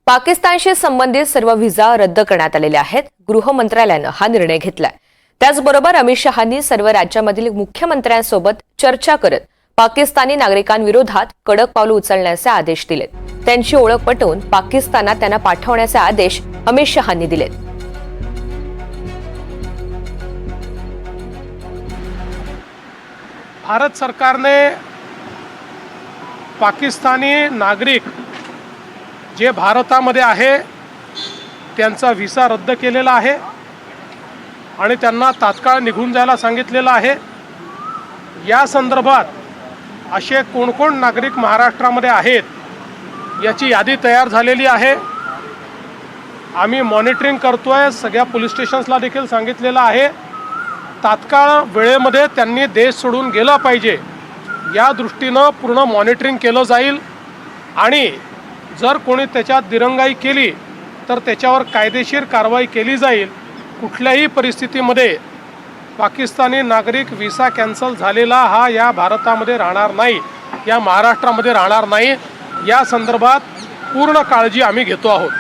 पाकिस्तानशी संबंधित सर्व व्हिसा रद्द करण्यात आलेले आहेत। गृह मंत्रालयाने हा निर्णय घेतलाय। त्याचबरोबर अमित शहांनी सर्व राज्यांमधील मुख्यमंत्र्यांसोबत चर्चा करत पाकिस्तानी नागरिकांविरोधात कडक पावले उचलण्याचे आदेश दिलेत। त्यांची ओळख पटवून पाकिस्तानात त्यांना पाठवण्याचे आदेश अमित शहांनी दिलेत। भारत सरकारने पाकिस्तानी नागरिक जे भारतामध्ये आहे त्यांचा व्हिसा रद्द केलेला आहे आणि त्यांना तात्काळ निघून जायला सांगितलेलं आहे। या संदर्भात असे कोण नागरिक महाराष्ट्रामध्ये आहेत याची यादी तयार झालेली आहे। आम्ही मॉनिटरिंग करतोय, सगळ्या पोलीस स्टेशन्सला देखील सांगितलेलं आहे। तात्काळ वेळेमध्ये त्यांनी देश सोडून गेला पाहिजे या दृष्टीनं पूर्ण मॉनिटरिंग केलं जाईल आणि जर कोणी त्याच्यात दिरंगाई केली तर त्याच्यावर कायदेशीर कारवाई केली जाईल। कुठल्याही परिस्थितीमध्ये पाकिस्तानी नागरिक व्हिसा कॅन्सल झालेला हा या भारतामध्ये राहणार नाही, या महाराष्ट्रामध्ये राहणार नाही। या संदर्भात पूर्ण काळजी आम्ही घेतो आहोत।